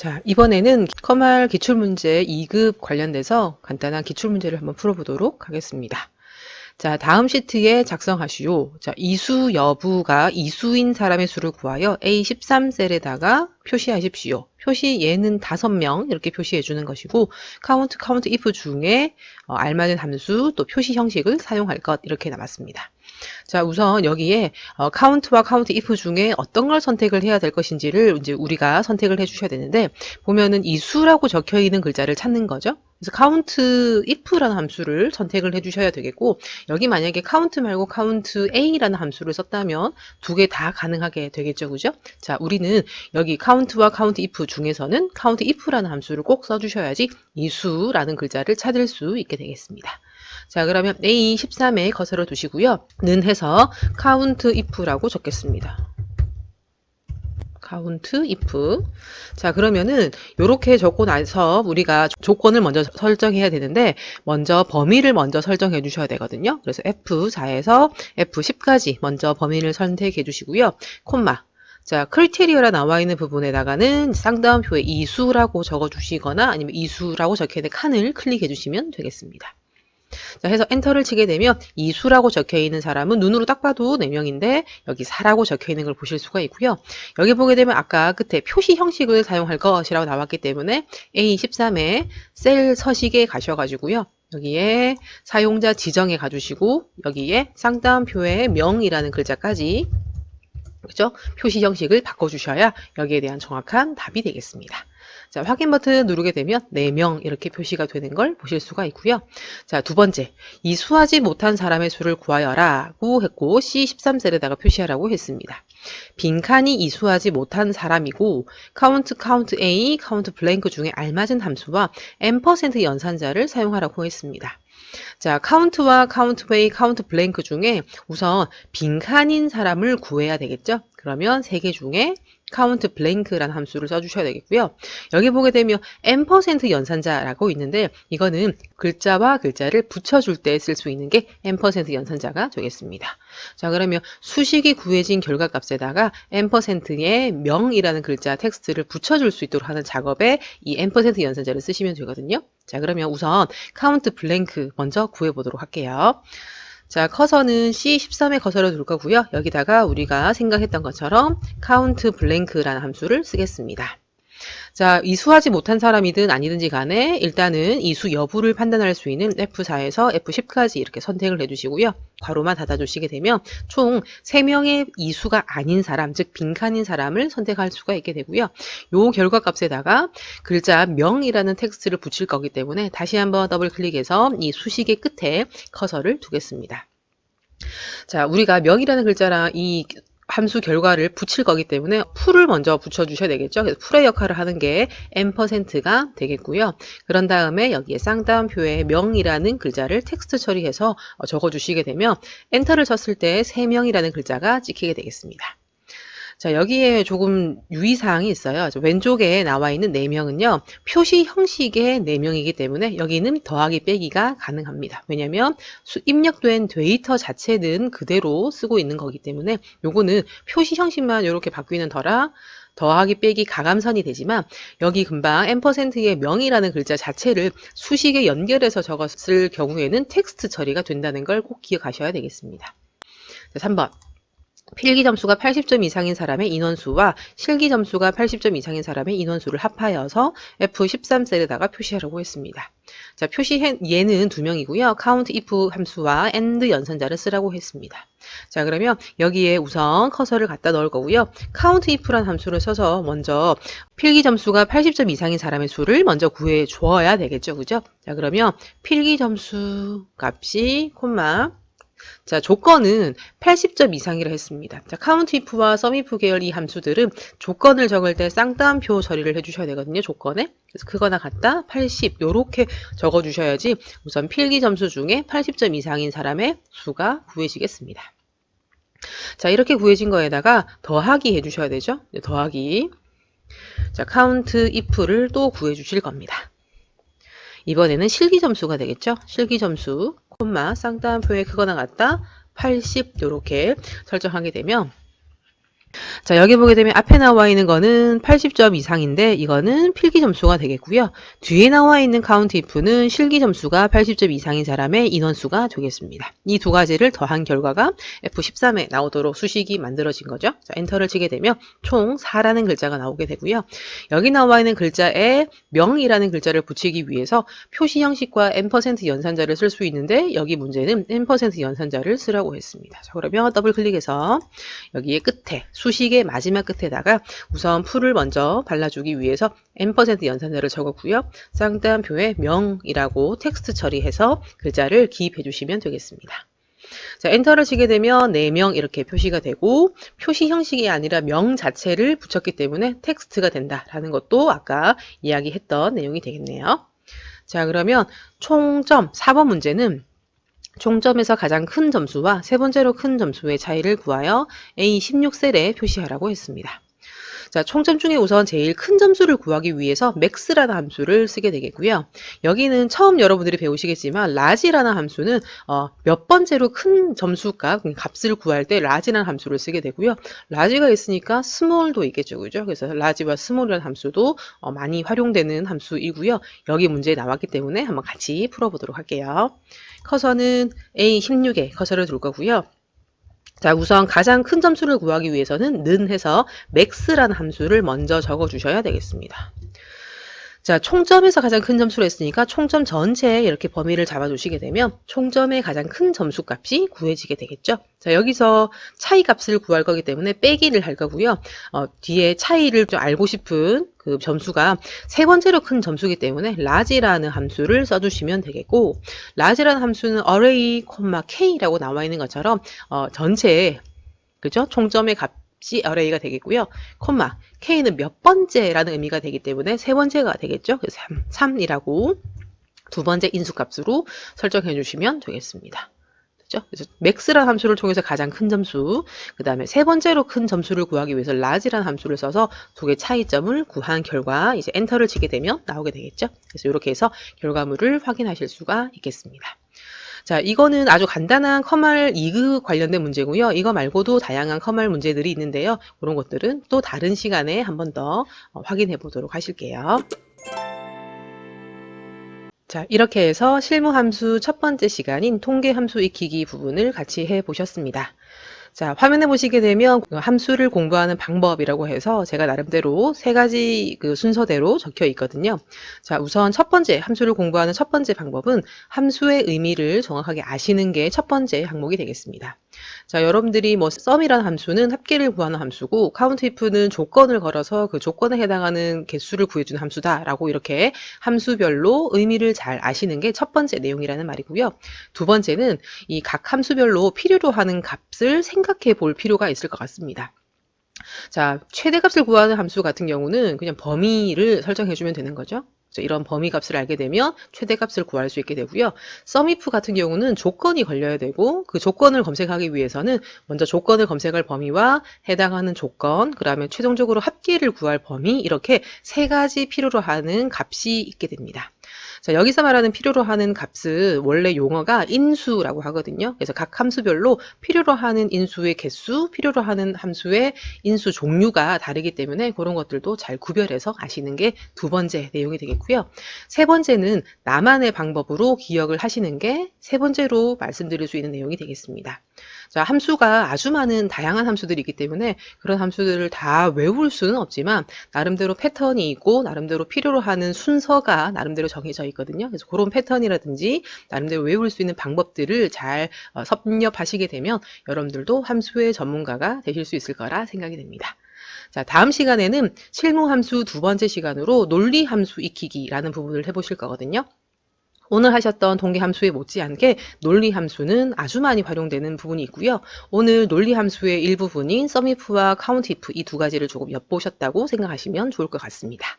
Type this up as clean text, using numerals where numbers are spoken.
자, 이번에는 커말 기출문제 2급 관련돼서 간단한 기출문제를 한번 풀어보도록 하겠습니다. 자, 다음 시트에 작성하시오. 자, 이수 여부가 이수인 사람의 수를 구하여 A13셀에다가 표시하십시오. 표시 얘는 5명 이렇게 표시해 주는 것이고 count if 중에 알맞은 함수 또 표시 형식을 사용할 것 이렇게 남았습니다. 자, 우선 여기에 count와 count if 중에 어떤 걸 선택을 해야 될 것인지를 이제 우리가 선택을 해 주셔야 되는데 보면은 이 수라고 적혀 있는 글자를 찾는 거죠. 그래서 count if라는 함수를 선택을 해 주셔야 되겠고 여기 만약에 count 말고 count a라는 함수를 썼다면 두 개 다 가능하게 되겠죠. 그죠? 자, 우리는 여기 count와 count if 중에서는 count if라는 함수를 꼭 써주셔야지 이 수라는 글자를 찾을 수 있게 되겠습니다. 자, 그러면 A13에 커서를 두시고요. 는 해서 count if라고 적겠습니다. count if. 자, 그러면은 이렇게 적고 나서 우리가 조건을 먼저 설정해야 되는데 먼저 범위를 먼저 설정해 주셔야 되거든요. 그래서 F4에서 F10까지 먼저 범위를 선택해 주시고요. 콤마. 자, 크리테리어라 나와 있는 부분에다가는 쌍따옴표에 이수라고 적어 주시거나 아니면 이수라고 적혀 있는 칸을 클릭해 주시면 되겠습니다. 자, 해서 엔터를 치게 되면 이수라고 적혀 있는 사람은 눈으로 딱 봐도 4명인데 여기 4라고 적혀 있는 걸 보실 수가 있고요. 여기 보게 되면 아까 끝에 표시 형식을 사용할 것이라고 나왔기 때문에 A13에 셀 서식에 가셔가지고요. 여기에 사용자 지정에 가주시고 여기에 쌍따옴표에 명이라는 글자까지 그죠? 표시 형식을 바꿔주셔야 여기에 대한 정확한 답이 되겠습니다. 자, 확인 버튼 누르게 되면 4명 이렇게 표시가 되는 걸 보실 수가 있고요. 자, 두 번째, 이수하지 못한 사람의 수를 구하여라고 했고 C13셀에다가 표시하라고 했습니다. 빈칸이 이수하지 못한 사람이고 count A, count blank 중에 알맞은 함수와 %, 연산자를 사용하라고 했습니다. 자, count와 count A, count blank 중에 우선 빈칸인 사람을 구해야 되겠죠? 그러면 3개 중에 count blank라는 함수를 써주셔야 되겠고요. 여기 보게 되면 %, 연산자라고 있는데 이거는 글자와 글자를 붙여줄 때 쓸 수 있는 게 %, 연산자가 되겠습니다. 자, 그러면 수식이 구해진 결과값에다가 %의 명이라는 글자 텍스트를 붙여줄 수 있도록 하는 작업에 이 %, 연산자를 쓰시면 되거든요. 자, 그러면 우선 count blank 먼저 구해보도록 할게요. 자, 커서는 C13에 커서를 둘 거고요. 여기다가 우리가 생각했던 것처럼 count blank라는 함수를 쓰겠습니다. 자, 이수하지 못한 사람이든 아니든지 간에 일단은 이수 여부를 판단할 수 있는 F4에서 F10까지 이렇게 선택을 해주시고요. 괄호만 닫아주시게 되면 총 3명의 이수가 아닌 사람, 즉 빈칸인 사람을 선택할 수가 있게 되고요. 요 결과값에다가 글자 명이라는 텍스트를 붙일 거기 때문에 다시 한번 더블 클릭해서 이 수식의 끝에 커서를 두겠습니다. 자, 우리가 명이라는 글자랑 이 함수 결과를 붙일 거기 때문에 풀을 먼저 붙여주셔야 되겠죠. 그래서 풀의 역할을 하는 게 %가 되겠고요. 그런 다음에 여기에 쌍따옴표에 명이라는 글자를 텍스트 처리해서 적어주시게 되면 엔터를 쳤을 때 3명이라는 글자가 찍히게 되겠습니다. 자, 여기에 조금 유의사항이 있어요. 왼쪽에 나와 있는 4명은요. 표시 형식의 4명이기 때문에 여기는 더하기 빼기가 가능합니다. 왜냐하면 입력된 데이터 자체는 그대로 쓰고 있는 거기 때문에 요거는 표시 형식만 이렇게 바뀌는 터라 더하기 빼기 가감선이 되지만 여기 금방 %의 명이라는 글자 자체를 수식에 연결해서 적었을 경우에는 텍스트 처리가 된다는 걸 꼭 기억하셔야 되겠습니다. 자, 3번. 필기 점수가 80점 이상인 사람의 인원수와 실기 점수가 80점 이상인 사람의 인원수를 합하여서 F13셀에다가 표시하라고 했습니다. 자, 얘는 2명이고요. count if 함수와 and 연산자를 쓰라고 했습니다. 자, 그러면 여기에 우선 커서를 갖다 넣을 거고요. count if란 함수를 써서 먼저 필기 점수가 80점 이상인 사람의 수를 먼저 구해 주어야 되겠죠. 그죠? 자, 그러면 필기 점수 값이 콤마 자, 조건은 80점 이상이라 했습니다. 자, count if와 sum if 계열 이 함수들은 조건을 적을 때 쌍따옴표 처리를 해주셔야 되거든요. 조건에. 그래서 그거나 같다 80 요렇게 적어주셔야지 우선 필기 점수 중에 80점 이상인 사람의 수가 구해지겠습니다. 자, 이렇게 구해진 거에다가 더하기 해주셔야 되죠. 더하기. 자, count if를 또 구해주실 겁니다. 이번에는 실기 점수가 되겠죠. 실기 점수 콤마 쌍따옴표에 크거나 같다 80 이렇게 설정하게 되면 자, 여기 보게 되면 앞에 나와 있는 거는 80점 이상인데 이거는 필기 점수가 되겠고요. 뒤에 나와 있는 카운트 if는 실기 점수가 80점 이상인 사람의 인원수가 되겠습니다. 이 두 가지를 더한 결과가 F13에 나오도록 수식이 만들어진 거죠. 자, 엔터를 치게 되면 총 4라는 글자가 나오게 되고요. 여기 나와 있는 글자에 명이라는 글자를 붙이기 위해서 표시 형식과 n% 연산자를 쓸 수 있는데 여기 문제는 n% 연산자를 쓰라고 했습니다. 자, 그러면 더블 클릭해서 여기에 끝에 수식의 마지막 끝에다가 우선 풀을 먼저 발라주기 위해서 n% 연산자를 적었고요. 쌍따옴표에 명이라고 텍스트 처리해서 글자를 기입해 주시면 되겠습니다. 자, 엔터를 치게 되면 4명 이렇게 표시가 되고 표시 형식이 아니라 명 자체를 붙였기 때문에 텍스트가 된다라는 것도 아까 이야기했던 내용이 되겠네요. 자, 그러면 총점 4번 문제는 총점에서 가장 큰 점수와 세 번째로 큰 점수의 차이를 구하여 A16셀에 표시하라고 했습니다. 자, 총점 중에 우선 제일 큰 점수를 구하기 위해서 max라는 함수를 쓰게 되겠고요. 여기는 처음 여러분들이 배우시겠지만 large라는 함수는 몇 번째로 큰 점수값, 값을 구할 때 large라는 함수를 쓰게 되고요. large가 있으니까 small도 있겠죠. 그죠? 그래서 large와 small이라는 함수도 많이 활용되는 함수이고요. 여기 문제에 나왔기 때문에 한번 같이 풀어보도록 할게요. 커서는 A16에 커서를 둘 거고요. 자, 우선 가장 큰 점수를 구하기 위해서는 는 해서 max라는 함수를 먼저 적어 주셔야 되겠습니다. 자, 총점에서 가장 큰 점수를 했으니까 총점 전체에 이렇게 범위를 잡아주시게 되면 총점의 가장 큰 점수 값이 구해지게 되겠죠. 자, 여기서 차이 값을 구할 거기 때문에 빼기를 할 거고요. 뒤에 차이를 좀 알고 싶은 그 점수가 세 번째로 큰 점수이기 때문에 large라는 함수를 써주시면 되겠고, large라는 함수는 array, k라고 나와 있는 것처럼 전체에 그죠? 총점의 값이 array가 되겠고요. 콤마 k는 몇 번째라는 의미가 되기 때문에 세 번째가 되겠죠. 그래서 3이라고 두 번째 인수값으로 설정해 주시면 되겠습니다. 그렇죠? 그래서 max라는 함수를 통해서 가장 큰 점수, 그 다음에 세 번째로 큰 점수를 구하기 위해서 large라는 함수를 써서 두 개의 차이점을 구한 결과 이제 엔터를 치게 되면 나오게 되겠죠. 그래서 이렇게 해서 결과물을 확인하실 수가 있겠습니다. 자, 이거는 아주 간단한 컴활 이그 관련된 문제고요. 이거 말고도 다양한 컴활 문제들이 있는데요. 그런 것들은 또 다른 시간에 한 번 더 확인해 보도록 하실게요. 자, 이렇게 해서 실무함수 첫 번째 시간인 통계함수 익히기 부분을 같이 해 보셨습니다. 자, 화면에 보시게 되면 함수를 공부하는 방법이라고 해서 제가 나름대로 세 가지 그 순서대로 적혀 있거든요. 자, 우선 첫 번째 함수를 공부하는 첫 번째 방법은 함수의 의미를 정확하게 아시는 게 첫 번째 항목이 되겠습니다. 자, 여러분들이 뭐 sum이라는 함수는 합계를 구하는 함수고 count if는 조건을 걸어서 그 조건에 해당하는 개수를 구해주는 함수다라고 이렇게 함수별로 의미를 잘 아시는 게 첫 번째 내용이라는 말이고요. 두 번째는 이 각 함수별로 필요로 하는 값을 생각해 볼 필요가 있을 것 같습니다. 자, 최대값을 구하는 함수 같은 경우는 그냥 범위를 설정해 주면 되는 거죠. 이런 범위 값을 알게 되면 최대값을 구할 수 있게 되고요. SUMIF 같은 경우는 조건이 걸려야 되고 그 조건을 검색하기 위해서는 먼저 조건을 검색할 범위와 해당하는 조건, 그 다음에 최종적으로 합계를 구할 범위 이렇게 세 가지 필요로 하는 값이 있게 됩니다. 자, 여기서 말하는 필요로 하는 값은 원래 용어가 인수라고 하거든요. 그래서 각 함수별로 필요로 하는 인수의 개수, 필요로 하는 함수의 인수 종류가 다르기 때문에 그런 것들도 잘 구별해서 아시는 게 두 번째 내용이 되겠고요. 세 번째는 나만의 방법으로 기억을 하시는 게 세 번째로 말씀드릴 수 있는 내용이 되겠습니다. 자, 함수가 아주 많은 다양한 함수들이 있기 때문에 그런 함수들을 다 외울 수는 없지만 나름대로 패턴이 있고 나름대로 필요로 하는 순서가 나름대로 정해져 있거든요. 그래서 그런 패턴이라든지 나름대로 외울 수 있는 방법들을 잘 섭렵하시게 되면 여러분들도 함수의 전문가가 되실 수 있을 거라 생각이 됩니다. 자, 다음 시간에는 실무함수 두 번째 시간으로 논리함수 익히기라는 부분을 해보실 거거든요. 오늘 하셨던 통계함수에 못지않게 논리함수는 아주 많이 활용되는 부분이 있고요. 오늘 논리함수의 일부분인 SUMIF와 COUNTIF 이 두 가지를 조금 엿보셨다고 생각하시면 좋을 것 같습니다.